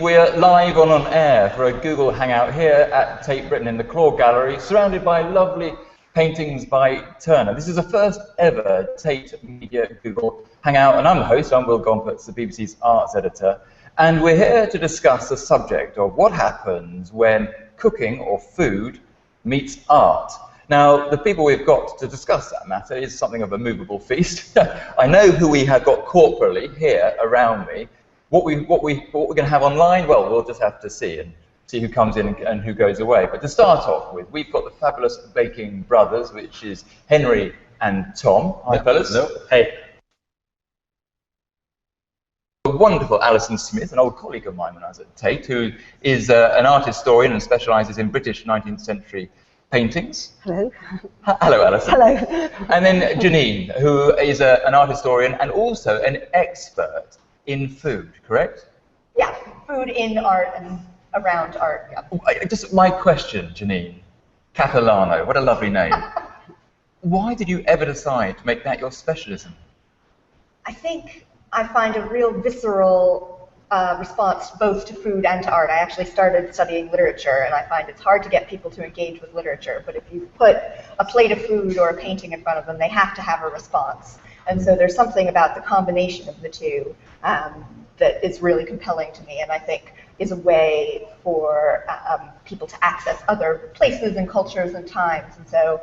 we're live on air for a Google Hangout here at Tate Britain in the Claw Gallery, surrounded by lovely paintings by Turner. This is the first ever Tate Media Google Hangout, and I'm the host. I'm Will Gompertz, the BBC's arts editor, and we're here to discuss the subject of what happens when cooking or food meets art. Now, the people we've got to discuss that matter is something of a movable feast. I know who we have got corporally here around me. What we're going to have online, well, we'll just have to see who comes in and who goes away. But to start off with, we've got the fabulous Baking Brothers, which is Henry and Tom. Hi, fellas. Hello. Hey. The wonderful Alison Smith, an old colleague of mine when I was at Tate, who is an art historian and specialises in British 19th century paintings. Hello. Hello, Alison. Hello. And then Janine, who is an art historian and also an expert in food, correct? Yeah, food in art and around art. Yeah. Just my question, Janine Catalano, what a lovely name. Why did you ever decide to make that your specialism? I think I find a real visceral response both to food and to art. I actually started studying literature, and I find it's hard to get people to engage with literature, but if you put a plate of food or a painting in front of them, they have to have a response. And so there's something about the combination of the two that is really compelling to me, and I think is a way for people to access other places and cultures and times. And so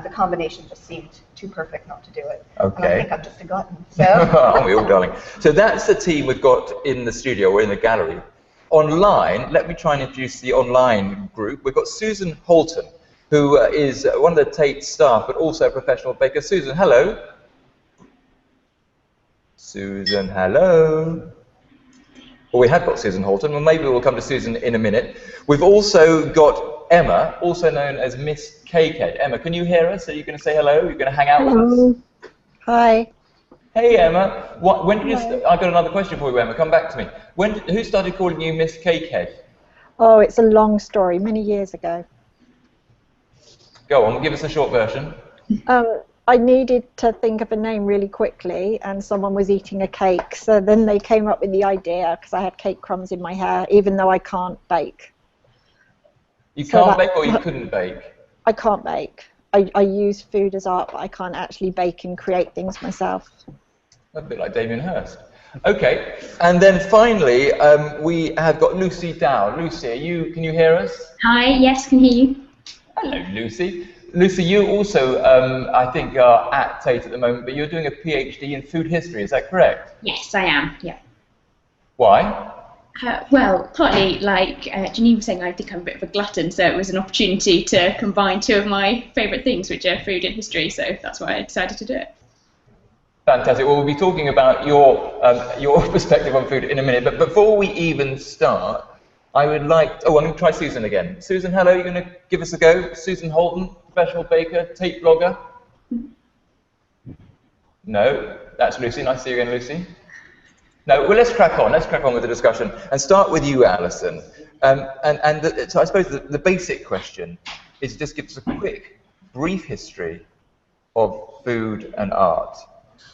the combination just seemed too perfect not to do it. Okay. And I think I'm just a glutton. So. Aren't we all, darling? So that's the team we've got in the studio or in the gallery. Online, let me try and introduce the online group. We've got Susan Holton, who is one of the Tate staff, but also a professional baker. Susan, hello. Susan, hello. Well, we have got Susan Holton. Well, maybe we'll come to Susan in a minute. We've also got Emma, also known as Miss Cakehead. Emma, can you hear us? Are you going to say hello? You're going to hang out with us? Hi. Hey, Emma. When did you? I've got another question for you, Emma. Come back to me. Who started calling you Miss Cakehead? Oh, it's a long story. Many years ago. Go on. Give us a short version. I needed to think of a name really quickly, and someone was eating a cake, so then they came up with the idea because I had cake crumbs in my hair, even though I can't bake. You can't bake, or you couldn't bake? I can't bake. I use food as art, but I can't actually bake and create things myself. A bit like Damien Hirst. Okay, and then finally we have got Lucy Dow. Lucy, can you hear us? Hi, yes, can hear you. Hello, Lucy. Lucy, you also, I think, are at Tate at the moment, but you're doing a PhD in food history, is that correct? Yes, I am, yeah. Why? Well, partly, like Janine was saying, I think I'm a bit of a glutton, so it was an opportunity to combine two of my favourite things, which are food and history, so that's why I decided to do it. Fantastic. Well, we'll be talking about your perspective on food in a minute, but before we even start, I would like to, I'm going to try Susan again. Susan, hello, you're going to give us a go? Susan Holton, professional baker, Tate blogger? No, that's Lucy. Nice to see you again, Lucy. No, well, let's crack on. Let's crack on with the discussion and start with you, Alison. So I suppose the basic question is just give us a quick, brief history of food and art.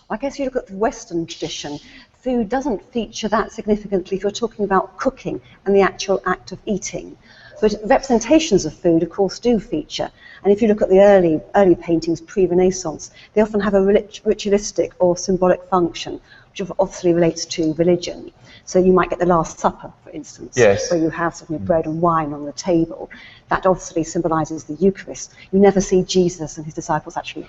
I guess you look at the Western tradition, food doesn't feature that significantly if you're talking about cooking and the actual act of eating. But representations of food, of course, do feature. And if you look at the early paintings pre-Renaissance, they often have a ritualistic or symbolic function, which obviously relates to religion. So you might get the Last Supper, for instance, yes, where you have something of bread and wine on the table. That obviously symbolises the Eucharist. You never see Jesus and his disciples actually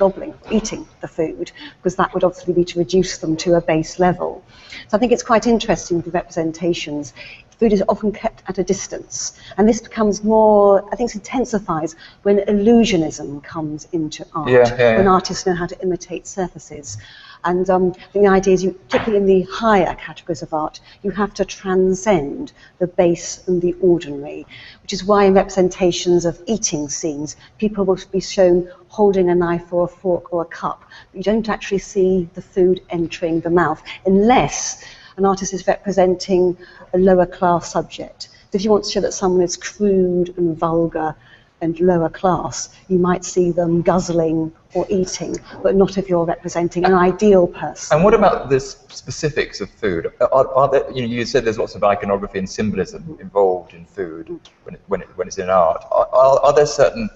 eating the food, because that would obviously be to reduce them to a base level. So I think it's quite interesting with representations. Food is often kept at a distance, and this becomes more, I think it intensifies when illusionism comes into art, when artists know how to imitate surfaces. And I think the idea is, particularly in the higher categories of art, you have to transcend the base and the ordinary, which is why in representations of eating scenes, people will be shown holding a knife or a fork or a cup, but you don't actually see the food entering the mouth, unless an artist is representing a lower class subject. So if you want to show that someone is crude and vulgar and lower class, you might see them guzzling or eating, but not if you're representing an ideal person. And what about the specifics of food? Are there, you said there's lots of iconography and symbolism involved in food when it's in art. Are there certain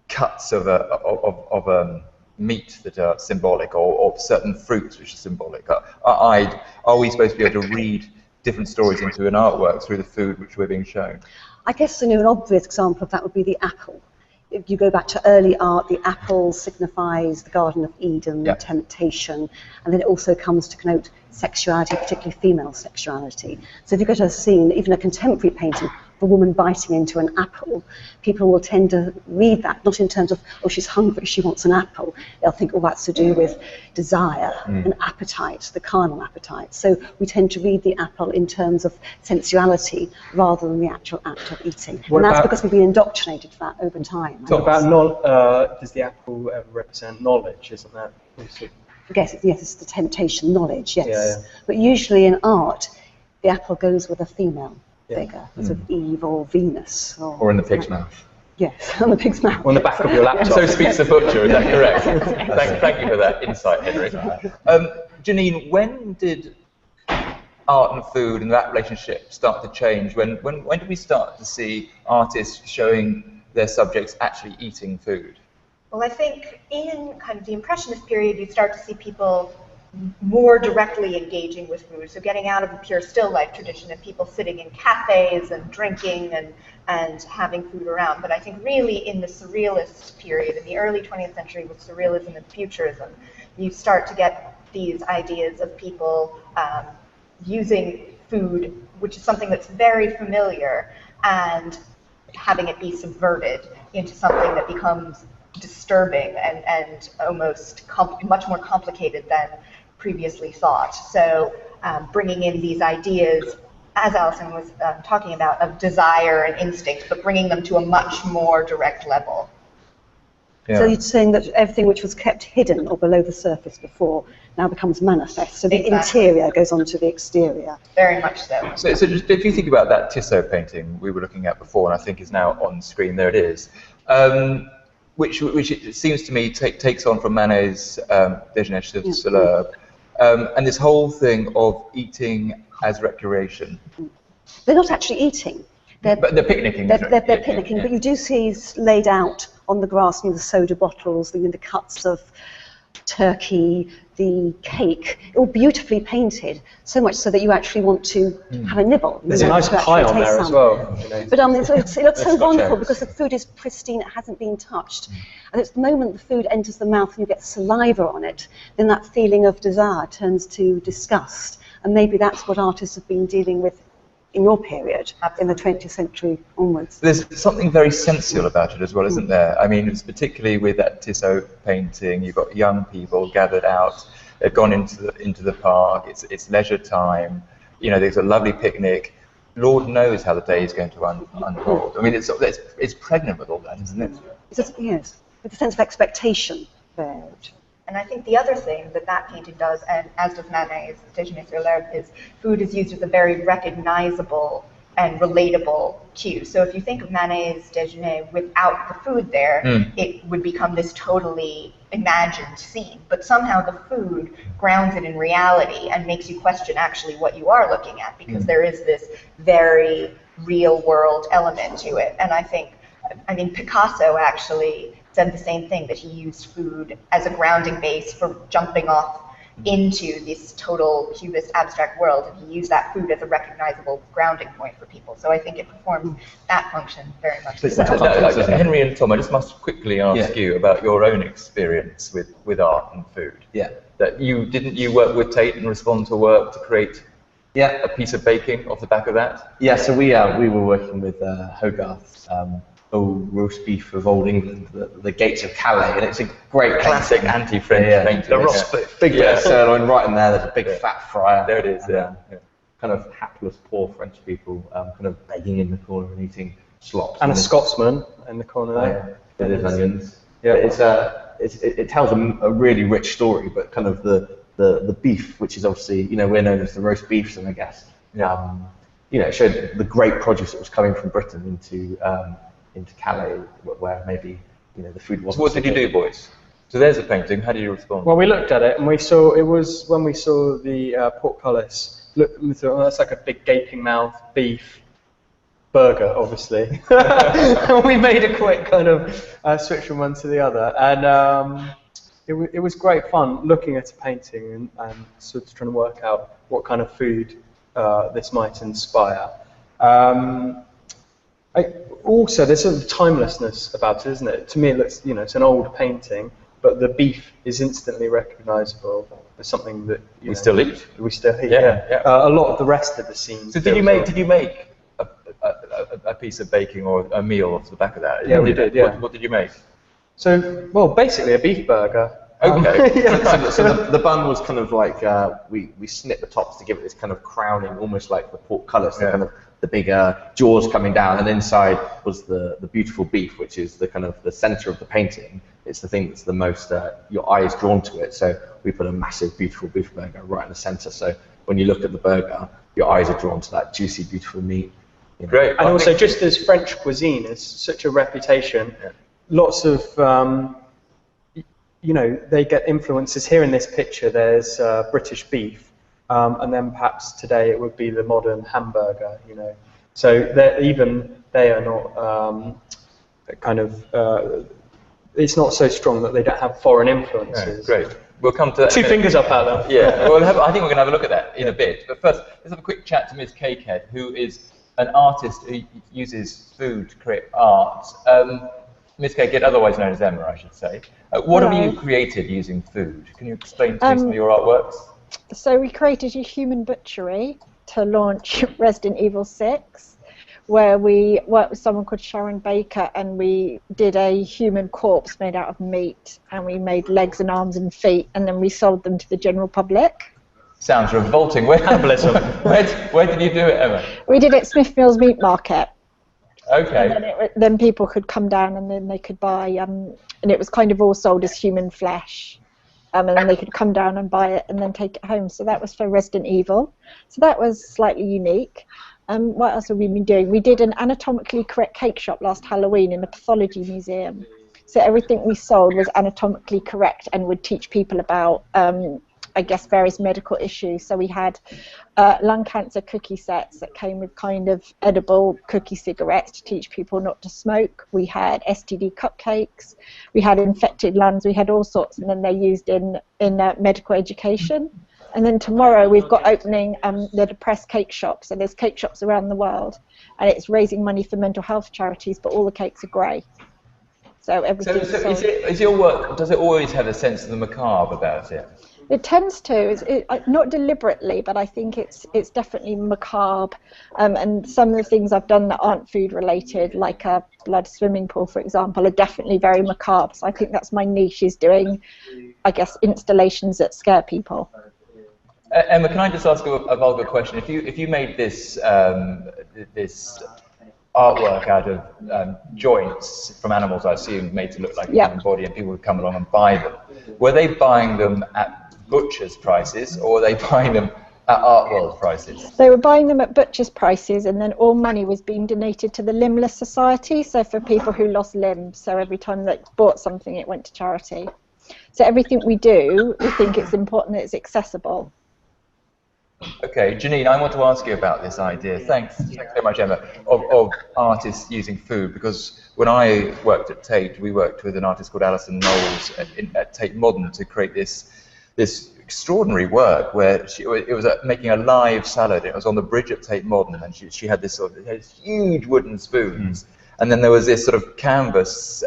cuts of meat that are symbolic, or certain fruits which are symbolic? Are we supposed to be able to read different stories into an artwork through the food which we're being shown? I guess an obvious example of that would be the apple. If you go back to early art, the apple signifies the Garden of Eden, temptation, and then it also comes to connote sexuality, particularly female sexuality. So if you go to a scene, even a contemporary painting, of a woman biting into an apple, people will tend to read that, not in terms of, oh, she's hungry, she wants an apple. They'll think, oh, that's to do with desire and appetite, the carnal appetite. So we tend to read the apple in terms of sensuality rather than the actual act of eating. And that's because we've been indoctrinated to that over time. What about, does the apple ever represent knowledge? Isn't that? Yes, it's the temptation, knowledge, yes. Yeah. But usually in art, the apple goes with a female figure, sort of Eve or Venus. Or in the pig's mouth. Yes, on the pig's mouth. On the back of your laptop. So speaks the butcher, is that correct? Thank you for that insight, Henry. Janine, when did art and food and that relationship start to change? When did we start to see artists showing their subjects actually eating food? Well, I think in kind of the Impressionist period, you start to see people more directly engaging with food, so getting out of the pure still life tradition of people sitting in cafes and drinking and having food around. But I think really in the Surrealist period, in the early 20th century with Surrealism and Futurism, you start to get these ideas of people using food, which is something that's very familiar, and having it be subverted into something that becomes disturbing and almost much more complicated than previously thought. So bringing in these ideas, as Alison was talking about, of desire and instinct, but bringing them to a much more direct level. Yeah. So you're saying that everything which was kept hidden or below the surface before now becomes manifest, so the interior goes onto the exterior. Very much so. So just, if you think about that Tissot painting we were looking at before, and I think is now on screen, there it is, which it seems to me takes on from Manet's Déjeuner sur l'herbe, and this whole thing of eating as recreation. They're not actually eating. But they're picnicking. They're picnicking, but you do see laid out on the grass, the soda bottles, the cuts of turkey, the cake, all beautifully painted, so much so that you actually want to have a nibble. There's a nice pie on there as well. But it looks so wonderful because the food is pristine, it hasn't been touched. And it's the moment the food enters the mouth and you get saliva on it, then that feeling of desire turns to disgust. And maybe that's what artists have been dealing with in your period, in the 20th century onwards. There's something very sensual about it as well, isn't there? I mean, it's particularly with that Tissot painting, you've got young people gathered out, they've gone into the park, it's leisure time, there's a lovely picnic. Lord knows how the day is going to unfold. I mean, it's pregnant with all that, isn't it? Yes, with a sense of expectation there. And I think the other thing that painting does, and as does Manet's Déjeuner sur l'herbe, is food is used as a very recognizable and relatable cue. So if you think of Manet's Déjeuner without the food there, it would become this totally imagined scene. But somehow the food grounds it in reality and makes you question actually what you are looking at, because there is this very real world element to it. And I mean, Picasso actually said the same thing, that he used food as a grounding base for jumping off into this total cubist abstract world, and he used that food as a recognizable grounding point for people. So I think it performs that function very much. Henry and Tom, I just must quickly ask you about your own experience with art and food. Yeah. That you work with Tate and respond to work to create a piece of baking off the back of that? Yeah, so we were working with Hogarth, roast beef of old England, the gates of Calais, and it's a great classic anti-French painting. The roast beef, big bit of sirloin right in there. There's a big fat fryer. There it is. Kind of hapless, poor French people, kind of begging in the corner and eating slops. And a Scotsman in the corner there. With his onions. Yeah, it tells a really rich story, but kind of the beef, which is obviously we're known as the roast beefs, and I guess it showed the great produce that was coming from Britain into into Calais, where maybe the food wasn't. So what did you do, boys? So there's a painting. How did you respond? Well, we looked at it and we saw it was when we saw the portcullis. Look, we thought, that's like a big gaping mouth beef burger, obviously. And we made a quick kind of switch from one to the other, and it was great fun looking at a painting and sort of trying to work out what kind of food this might inspire. Also, there's sort of timelessness about it, isn't it? To me, it looks, it's an old painting, but the beef is instantly recognisable as something that we still eat. We still eat. Yeah. A lot of the rest of the scenes. So did you make a piece of baking or a meal off the back of that? Yeah, we did. Yeah. What did you make? So, well, basically a beef burger. Okay. So the bun was kind of like we snipped the tops to give it this kind of crowning, almost like the portcullis, the kind of the bigger jaws coming down, and inside was the beautiful beef, which is the kind of the center of the painting. It's the thing that's the most your eye is drawn to it. So we put a massive, beautiful beef burger right in the center. So when you look at the burger, your eyes are drawn to that juicy, beautiful meat. Great. And also, just as French cuisine has such a reputation, lots of they get influences. Here in this picture, there's British beef, and then perhaps today it would be the modern hamburger. So they are not it's not so strong that they don't have foreign influences. Yeah, great. We'll come to that. Two fingers up at them. Yeah. Well, I think we're going to have a look at that in a bit. But first, let's have a quick chat to Ms. Cakehead, who is an artist who uses food to create art. Ms. Cakehead, otherwise known as Emma, I should say. What have you created using food? Can you explain to me some of your artworks? So we created a human butchery to launch Resident Evil 6, where we worked with someone called Sharon Baker, and we did a human corpse made out of meat, and we made legs and arms and feet, and then we sold them to the general public. Sounds revolting. Where did you do it, Emma? We did it at Smith Mills Meat Market. Okay. And then people could come down and then they could buy, and it was kind of all sold as human flesh. And then they could come down and buy it and then take it home. So that was for Resident Evil. So that was slightly unique. What else have we been doing? We did an anatomically correct cake shop last Halloween in a pathology museum. So everything we sold was anatomically correct and would teach people about, various medical issues. So we had lung cancer cookie sets that came with kind of edible cookie cigarettes to teach people not to smoke. We had STD cupcakes. We had infected lungs. We had all sorts, and then they're used in medical education. And then tomorrow we've got opening the Depressed Cake Shop. So there's cake shops around the world, and it's raising money for mental health charities, but all the cakes are grey. So everything. So is your work, does it always have a sense of the macabre about it? It tends to, not deliberately, but I think it's definitely macabre. And some of the things I've done that aren't food related, like a blood swimming pool, for example, are definitely very macabre. So I think that's my niche, is doing, installations that scare people. Emma, can I just ask a vulgar question? If you made this this artwork out of joints from animals, I assume, made to look like a human body, and people would come along and buy them, were they buying them at butcher's prices, or were they buying them at Art World prices? They were buying them at butcher's prices, and then all money was being donated to the Limbless Society, so for people who lost limbs. So every time they bought something, it went to charity. So everything we do, we think it's important that it's accessible. Okay, Janine, I want to ask you about this idea. Thanks so much, Emma, of artists using food, because when I worked at Tate, we worked with an artist called Alison Knowles at Tate Modern to create this extraordinary work where it was making a live salad. It was on the bridge at Tate Modern, and she had this huge wooden spoons, and then there was this sort of canvas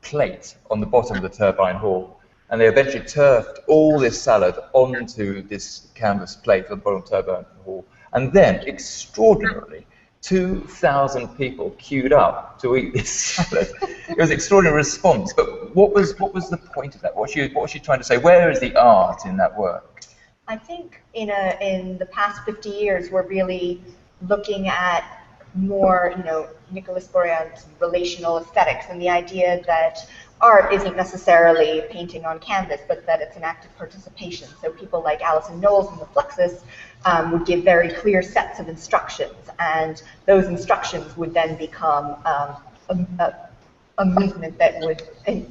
plate on the bottom of the turbine hall. And they eventually turfed all this salad onto this canvas plate on the bottom of the turbine hall. And then, extraordinarily, 2,000 people queued up to eat this salad. It was an extraordinary response. But what was the point of that? What was she trying to say? Where is the art in that work? I think in the past 50 years, we're really looking at more, Nicholas Bourrien's relational aesthetics, and the idea that art isn't necessarily painting on canvas, but that it's an active participation. So people like Alison Knowles in the Fluxus would give very clear sets of instructions, and those instructions would then become a movement that would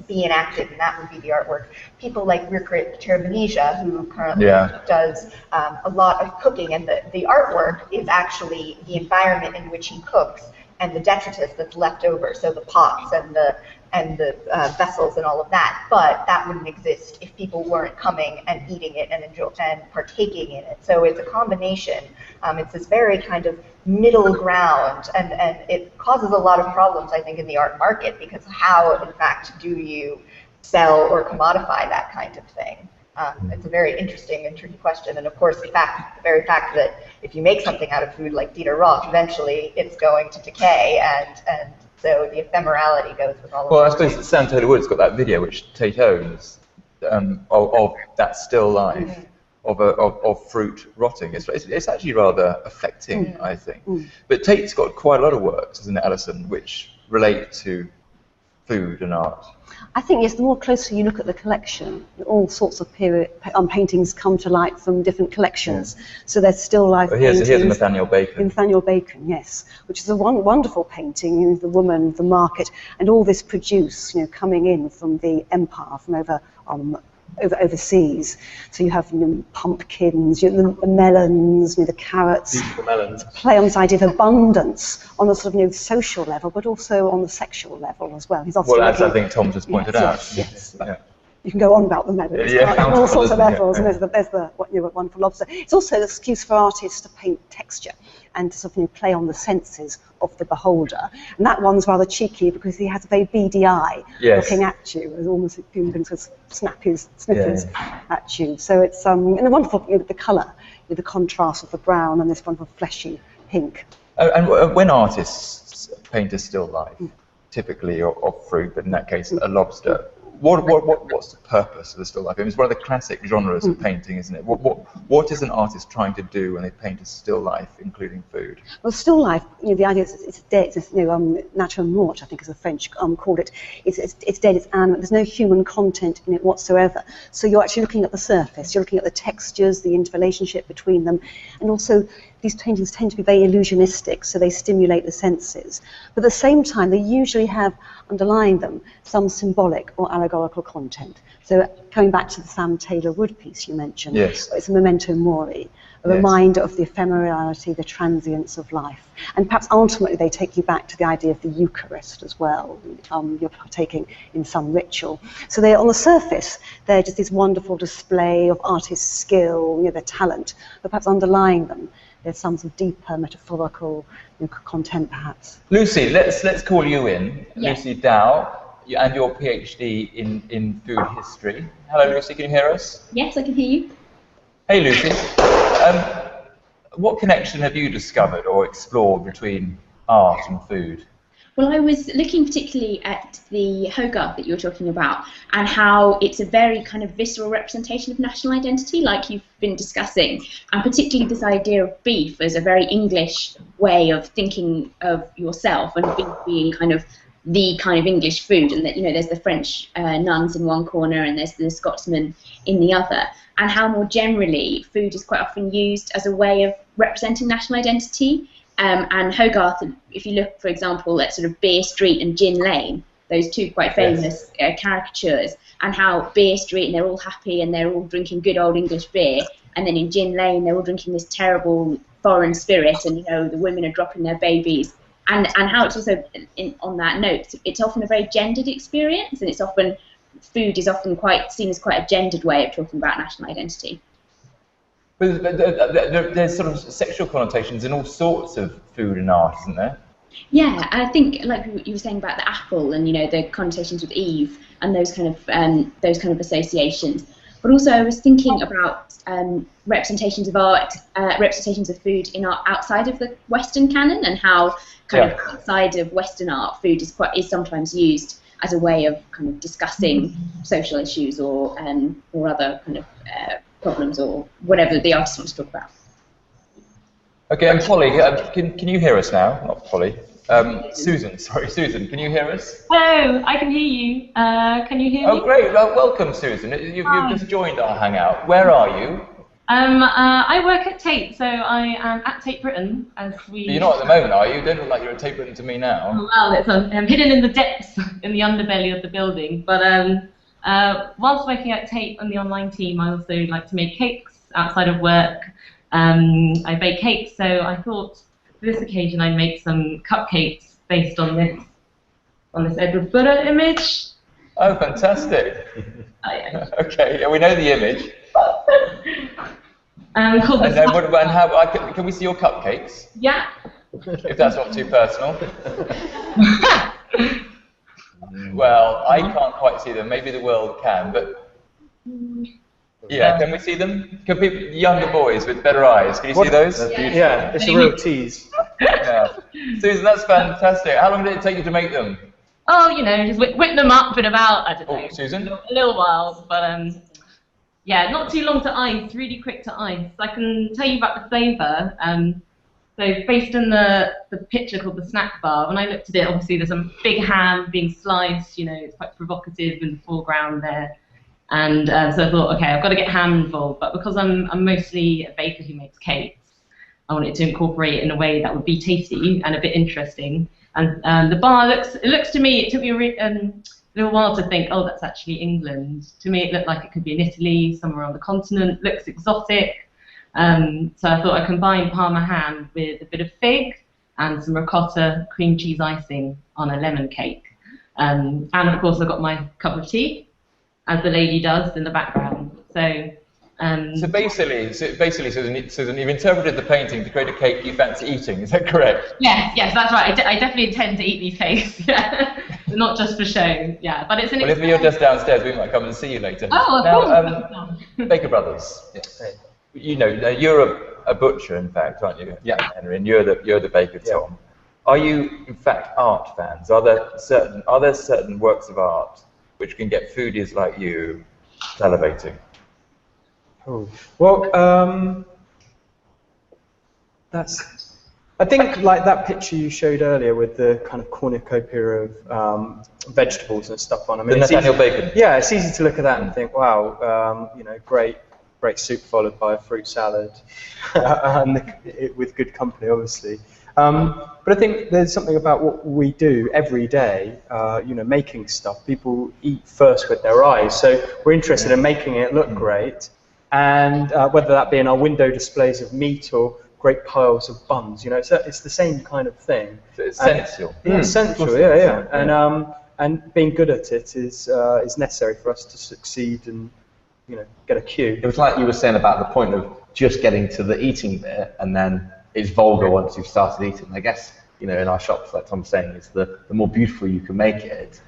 be enacted, and that would be the artwork. People like Rukrit Cherveneja, who currently does a lot of cooking, and the artwork is actually the environment in which he cooks and the detritus that's left over, so the pots and the vessels and all of that. But that wouldn't exist if people weren't coming and eating it and partaking in it. So it's a combination. It's this very kind of middle ground, and it causes a lot of problems, I think, in the art market, because how, in fact, do you sell or commodify that kind of thing? It's a very interesting and tricky question, and of course the very fact that if you make something out of food like Dieter Roth, eventually it's going to decay, and so the ephemerality goes with all of that. Well, I suppose Sam Taylor Wood's got that video which Tate owns of that still life of fruit rotting. It's actually rather affecting, I think. But Tate's got quite a lot of works, isn't it, Alison, which relate to food and art. I think, yes, the more closely you look at the collection, all sorts of period paintings come to light from different collections. So there's still life paintings. Here's Nathaniel Bacon. Nathaniel Bacon, yes, which is a wonderful painting, you know, the woman, the market, and all this produce, you know, coming in from the empire, from overseas. So you have, you know, pumpkins, you know, the melons, you know, the carrots. Beautiful melons. Play on this idea of abundance on a sort of, you know, social level, but also on the sexual level as well. He's Well, as I think Tom just pointed out. Yes. Yeah. You can go on about the melons, on all sorts of levels, and there's the wonderful lobster. It's also an excuse for artists to paint texture and to sort of, you know, play on the senses of the beholder. And that one's rather cheeky because he has a very beady eye looking at you, as almost going to sort of snap his snippers at you. So it's and the wonderful, you know, the colour, with the contrast of the brown and this wonderful fleshy pink. And when artists paint a still life, typically of fruit, but in that case a lobster, what's the purpose of the still life? I mean, it's one of the classic genres of painting, isn't it? What is an artist trying to do when they paint a still life, including food? Well, still life, you know, the idea is it's dead. It's, you know, nature mort, I think, as the French called it. It's dead. It's animate. There's no human content in it whatsoever. So you're actually looking at the surface. You're looking at the textures, the interrelationship between them, and also these paintings tend to be very illusionistic, so they stimulate the senses. But at the same time, they usually have underlying them some symbolic or allegorical content. So coming back to the Sam Taylor Wood piece you mentioned, it's a memento mori, a reminder of the ephemerality, the transience of life. And perhaps ultimately they take you back to the idea of the Eucharist as well. You're partaking in some ritual. So they're on the surface, they're just this wonderful display of artist's skill, you know, their talent, but perhaps underlying them, there's some sort of deeper metaphorical, you know, content, perhaps. Lucy, let's call you in. Yes. Lucy Dow, and your PhD in food history. Hello, Lucy. Can you hear us? Yes, I can hear you. Hey, Lucy. What connection have you discovered or explored between art and food? Well, I was looking particularly at the Hogarth that you were talking about, and how it's a very kind of visceral representation of national identity, like you've been discussing, and particularly this idea of beef as a very English way of thinking of yourself, and beef being kind of the kind of English food, and that, you know, there's the French nuns in one corner and there's the Scotsman in the other, and how more generally food is quite often used as a way of representing national identity. And Hogarth, if you look, for example, at sort of Beer Street and Gin Lane, those two quite famous caricatures, and how Beer Street, and they're all happy and they're all drinking good old English beer, and then in Gin Lane they're all drinking this terrible foreign spirit, and, you know, the women are dropping their babies, and how it's also, on that note, it's often a very gendered experience, and it's often, food is often quite seen as quite a gendered way of talking about national identity. But there's sort of sexual connotations in all sorts of food and art, isn't there? Yeah, I think, like you were saying about the apple, and, you know, the connotations with Eve and those kind of associations. But also, I was thinking about representations of art, representations of food in art outside of the Western canon, and how kind of outside of Western art, food is sometimes used as a way of kind of discussing social issues or other kind of problems, or whatever the artist wants to talk about. Okay, and Polly, can you hear us now? Not Polly. Susan, can you hear us? Hello, I can hear you. Can you hear me? Oh, great. Well, welcome, Susan. You've just joined our Hangout. Where are you? I work at Tate, so I am at Tate Britain, as we... But you're not at the moment, are you? You don't look like you're at Tate Britain to me now. Well, I'm hidden in the depths, in the underbelly of the building. But whilst working at Tate on the online team, I also like to make cakes outside of work. I bake cakes, so I thought for this occasion I'd make some cupcakes based on this Edward Butter image. Oh, fantastic. Okay, yeah, we know the image. Can we see your cupcakes? Yeah. If that's not too personal. Well, I can't quite see them. Maybe the world can, but yeah, can we see them? Can people, younger boys with better eyes, can you see those? Yeah, it's a real tease. Yeah. Susan, that's fantastic. How long did it take you to make them? Oh, just whip them up in about, I don't know, Susan? a little while, but yeah, not too long to ice, really quick to ice. I can tell you about the flavour. So based on the picture called the snack bar, when I looked at it, obviously there's some big ham being sliced, it's quite provocative in the foreground there. And so I thought, okay, I've got to get ham involved, but because I'm mostly a baker who makes cakes, I wanted to incorporate it in a way that would be tasty and a bit interesting. And the bar looks to me, it took me a little while to think, oh, that's actually England. To me, it looked like it could be in Italy, somewhere on the continent, looks exotic. So I thought I'd combine Parma ham with a bit of fig and some ricotta cream cheese icing on a lemon cake. And of course, I've got my cup of tea, as the lady does in the background. So basically, Susan, you've interpreted the painting to create a cake you fancy eating. Is that correct? Yes, that's right. I definitely intend to eat these cakes. Yeah, not just for show. Yeah, but it's an. Well, if you're just downstairs, we might come and see you later. Oh, of course. Baker Brothers. Yes. You're a butcher, in fact, aren't you? Yeah. Henry, and you're the baker, Tom. Are you, in fact, art fans? Are there certain works of art which can get foodies like you salivating? Oh. Well, I think like that picture you showed earlier with the kind of cornucopia of vegetables and stuff on. I mean, the Nathaniel Bacon. Yeah, it's easy to look at that and think, wow, great soup followed by a fruit salad, with good company, obviously. But I think there's something about what we do every day, making stuff. People eat first with their eyes, so we're interested in making it look great. And whether that be in our window displays of meat or great piles of buns, it's the same kind of thing. So it's sensual. Yeah, sensual, yeah. And being good at it is necessary for us to succeed and get a cue. It was like you were saying about the point of just getting to the eating bit, and then it's vulgar once you've started eating. I guess in our shops, like Tom's saying, it's the more beautiful you can make it.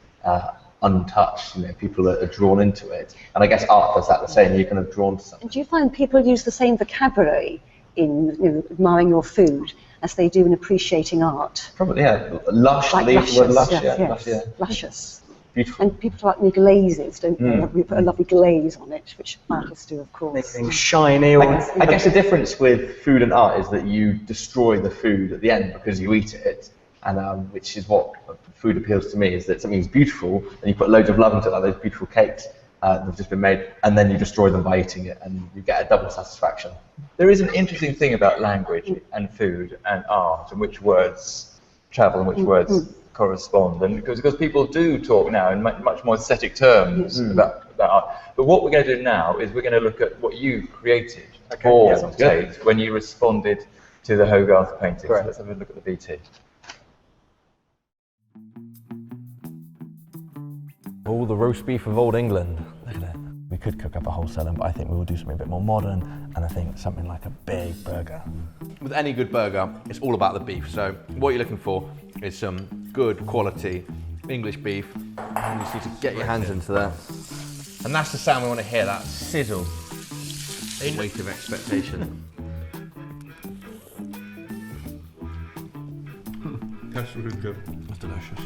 Untouched, people are drawn into it, and I guess art does that the same. You're kind of drawn to something. And do you find people use the same vocabulary in admiring your food as they do in appreciating art? Probably, yeah. Lush, like luscious, lush, lush, yes, luscious. Beautiful. And people talk about glazes, don't they? We put a lovely glaze on it, which artists do, of course. Make things shiny. I guess the difference with food and art is that you destroy the food at the end because you eat it, and which is what food appeals to me, is that something's beautiful and you put loads of love into it, like those beautiful cakes that have just been made, and then you destroy them by eating it, and you get a double satisfaction. There is an interesting thing about language and food and art, and which words travel and which words correspond, and because people do talk now in much more aesthetic terms about art. But what we're going to do now is we're going to look at what you created for Tate when you responded to the Hogarth painting. So let's have a look at the BT. All the roast beef of old England. Look at it. We could cook up a whole salad, but I think we will do something a bit more modern, and I think something like a big burger. With any good burger, it's all about the beef. So what you're looking for is some good quality English beef, and you just need to get your hands into that. And that's the sound we want to hear, that sizzle. Weight of expectation. That's really good. That's delicious.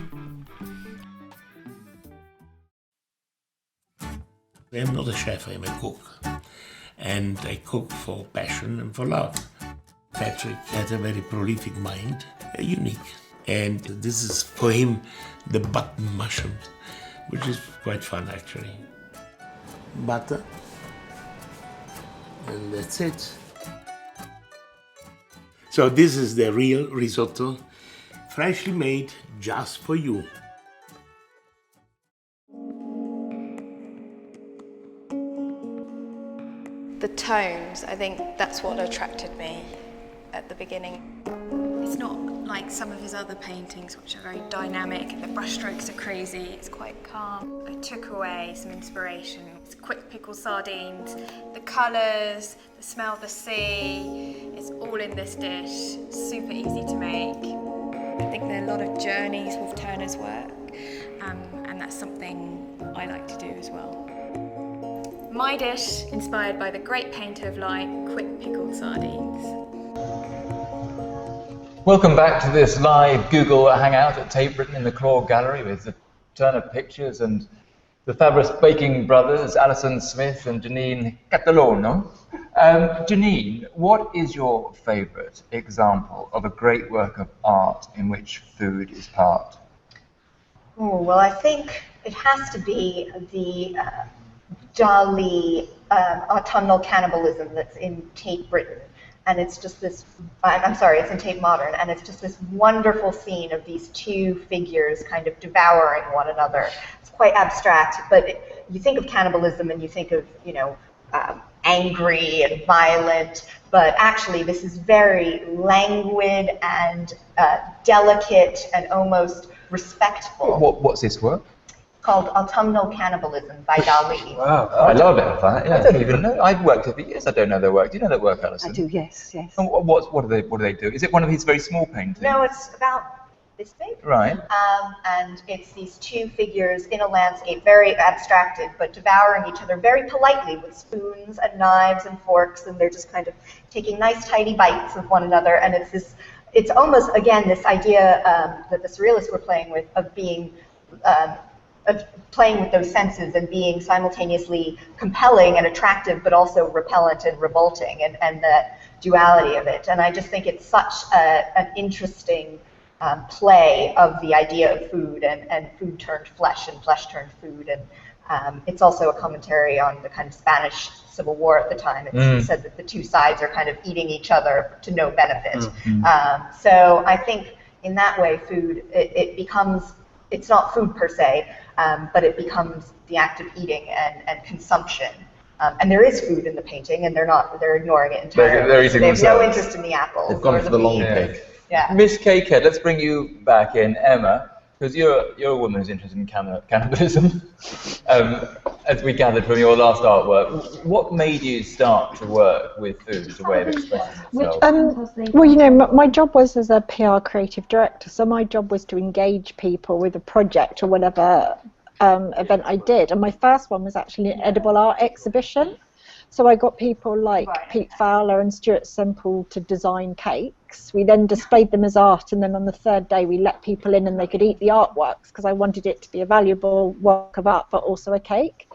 I'm not a chef, I'm a cook. And I cook for passion and for love. Patrick had a very prolific mind, unique. And this is for him the button mushrooms, which is quite fun actually. Butter, and that's it. So this is the real risotto, freshly made just for you. The tones, I think that's what attracted me at the beginning. It's not like some of his other paintings, which are very dynamic. The brushstrokes are crazy, it's quite calm. I took away some inspiration. It's quick pickled sardines, the colours, the smell of the sea, it's all in this dish, super easy to make. I think there are a lot of journeys with Turner's work, and that's something I like to do as well. My dish, inspired by the great painter of light, quick pickled sardines. Welcome back to this live Google Hangout at Tate Britain in the Claw Gallery with the Turner pictures and the fabulous baking brothers, Alison Smith and Janine Catalano. Janine, what is your favourite example of a great work of art in which food is part? Oh, well, I think it has to be the Dali autumnal cannibalism that's in Tate Britain. And it's just this, I'm sorry, it's in Tate Modern, and it's just this wonderful scene of these two figures kind of devouring one another. It's quite abstract, but you think of cannibalism and you think of, you know, angry and violent, but actually this is very languid and delicate and almost respectful. What's this work? Called Autumnal Cannibalism by Dali. Wow, I love it. Yeah. I don't even know. I've worked here for years. I don't know their work. Do you know their work, Alison? I do, yes, yes. And what do they do? Is it one of these very small paintings? No, it's about this big. Right. And it's these two figures in a landscape, very abstracted, but devouring each other very politely with spoons and knives and forks, and they're just kind of taking nice, tidy bites of one another. And it's this, it's almost, again, this idea that the Surrealists were playing with of being of playing with those senses and being simultaneously compelling and attractive, but also repellent and revolting, and the duality of it. And I just think it's such an interesting play of the idea of food and food turned flesh and flesh turned food. And it's also a commentary on the kind of Spanish Civil War at the time. It said that the two sides are kind of eating each other to no benefit. So I think in that way, food, it becomes, it's not food per se, but it becomes the act of eating and consumption. And there is food in the painting, and they're ignoring it entirely. They're eating they have themselves. no interest in the apples. They've gone or for the the long beans. pig. Yeah. Miss Cakehead, let's bring you back in, Emma, because you're a woman who's interested in cannibalism, as we gathered from your last artwork. What made you start to work with food as a way of expressing yourself? Well, you know, my job was as a PR creative director, so my job was to engage people with a project or whatever event I did. And my first one was actually an edible art exhibition. So I got people like Pete Fowler and Stuart Semple to design cakes. We then displayed them as art, and then on the third day we let people in and they could eat the artworks, because I wanted it to be a valuable work of art but also a cake.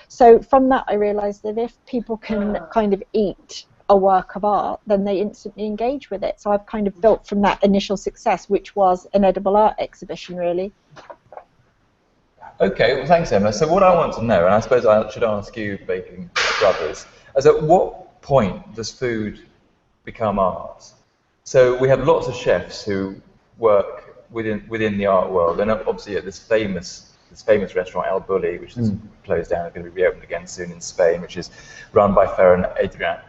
So from that I realised that if people can kind of eat a work of art, then they instantly engage with it. So I've kind of built from that initial success, which was an edible art exhibition, really. Okay, well, thanks, Emma. So what I want to know, and I suppose I should ask you, baking brothers, is at what point does food become art? So we have lots of chefs who work within the art world, and obviously at this famous restaurant El Bulli, which is closed down, it's going to be reopened again soon in Spain, which is run by Ferran Adrià.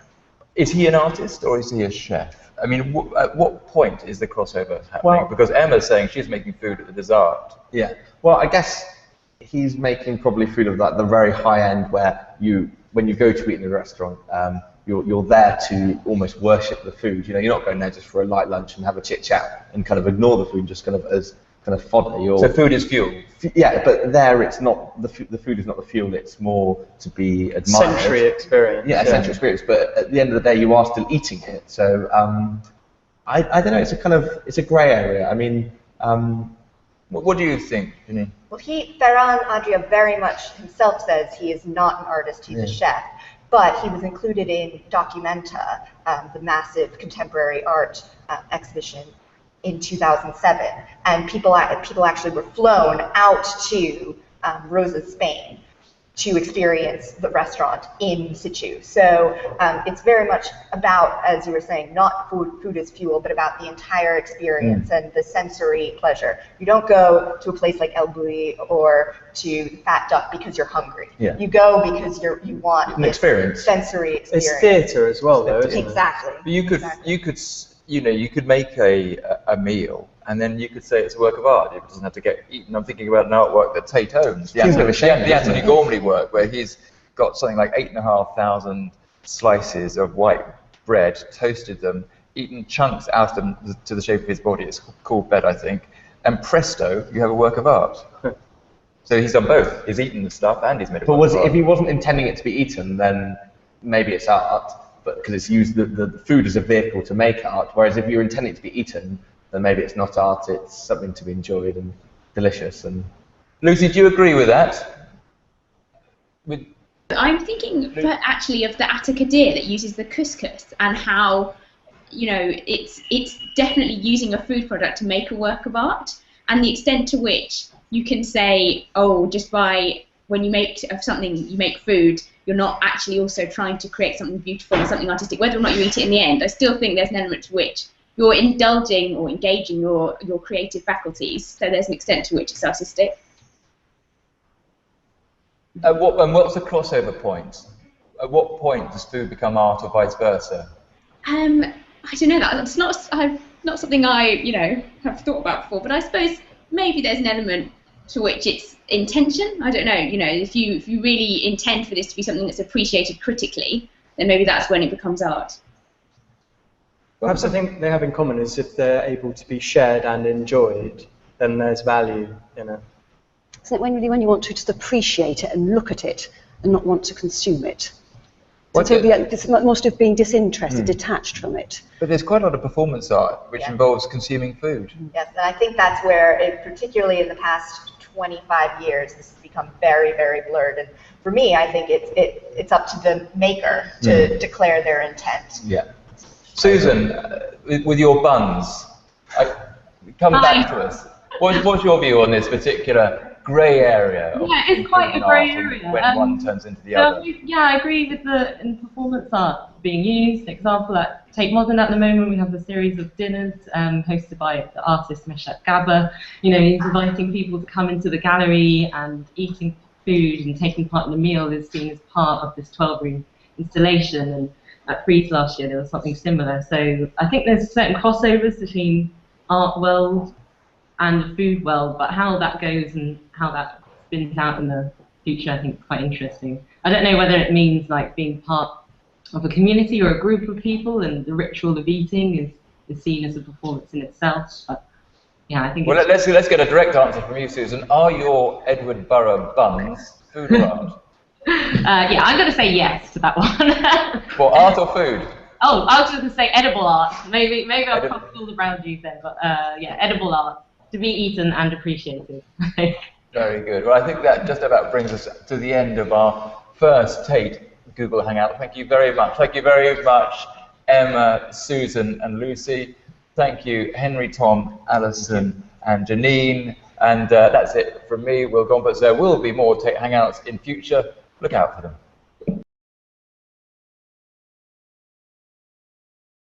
Is he an artist or is he a chef? I mean, at what point is the crossover happening? Well, because Emma's saying she's making food that is art. Yeah. Well, I guess he's making probably food of that the very high end where when you go to eat in a restaurant, you're there to almost worship the food. You know, you're not going there just for a light lunch and have a chit chat and kind of ignore the food just kind of as kind of fodder. So food is fuel. Yeah, but there it's not the food is not the fuel. It's more to be admired. Sensory experience. Yeah, sensory experience. But at the end of the day, you are still eating it. So I don't know. It's a grey area. I mean. What do you think, Janine? Well, Ferran Adrià very much himself says he is not an artist, he's a chef, but he was included in Documenta, the massive contemporary art exhibition in 2007, and people actually were flown out to Roses, Spain, to experience the restaurant in situ. So it's very much about, as you were saying, not food as fuel, but about the entire experience and the sensory pleasure. You don't go to a place like El Bulli or to the Fat Duck because you're hungry. Yeah. You go because you want an experience. Sensory experience. It's theatre as well, though, isn't Exactly. But you could make a meal, and then you could say it's a work of art. It doesn't have to get eaten. I'm thinking about an artwork that Tate owns, the Anthony Gormley work, where he's got something like 8,500 slices of white bread, toasted them, eaten chunks out of them to the shape of his body. It's called bed, I think. And presto, you have a work of art. So he's done both. He's eaten the stuff and he's made a work of art. If he wasn't intending it to be eaten, then maybe it's art, but because it's used the food as a vehicle to make art. Whereas if you're intending it to be eaten, then maybe it's not art, it's something to be enjoyed and delicious. And Lucy, do you agree with that? I'm thinking actually of the Atakadir that uses the couscous and how, it's definitely using a food product to make a work of art, and the extent to which you can say, just by when you make something, you make food, you're not actually also trying to create something beautiful and something artistic, whether or not you eat it in the end. I still think there's an element to which you're indulging or engaging your creative faculties, so there's an extent to which it's artistic. And what's the crossover point? At what point does food become art, or vice versa? I don't know. That's not something I have thought about before. But I suppose maybe there's an element to which it's intention. I don't know. If you really intend for this to be something that's appreciated critically, then maybe that's when it becomes art. Perhaps the thing they have in common is if they're able to be shared and enjoyed, then there's value in it. Isn't it when you want to just appreciate it and look at it and not want to consume it? It's most of being disinterested, detached from it. But there's quite a lot of performance art which involves consuming food. Yes, and I think that's where, particularly in the past 25 years, this has become very, very blurred. And for me, I think it's up to the maker to declare their intent. Yeah. Susan, with your buns, come back to us. What's your view on this particular grey area? Yeah, it's quite a grey area. When one turns into the other. Yeah, I agree with in performance art being used. For example, at Tate Modern at the moment, we have a series of dinners hosted by the artist Meshat Gaba. He's inviting people to come into the gallery, and eating food and taking part in a meal is seen as part of this 12-room installation. And at Frieze last year, there was something similar. So I think there's certain crossovers between art world and the food world, but how that goes and how that spins out in the future, I think is quite interesting. I don't know whether it means like being part of a community or a group of people, and the ritual of eating is seen as a performance in itself. But yeah, I think. Well, let's get a direct answer from you, Susan. Are your Edward Burrough buns food or art? Yeah, I'm going to say yes to that one. For art or food? Oh, I was just going to say edible art. Maybe I'll cross all the boundaries then, but yeah, edible art. To be eaten and appreciated. Very good. Well, I think that just about brings us to the end of our first Tate Google Hangout. Thank you very much. Thank you very much, Emma, Susan, and Lucy. Thank you, Henry, Tom, Alison, and Janine. And that's it from me, Will Gompertz. There will be more Tate Hangouts in future. Look out for them.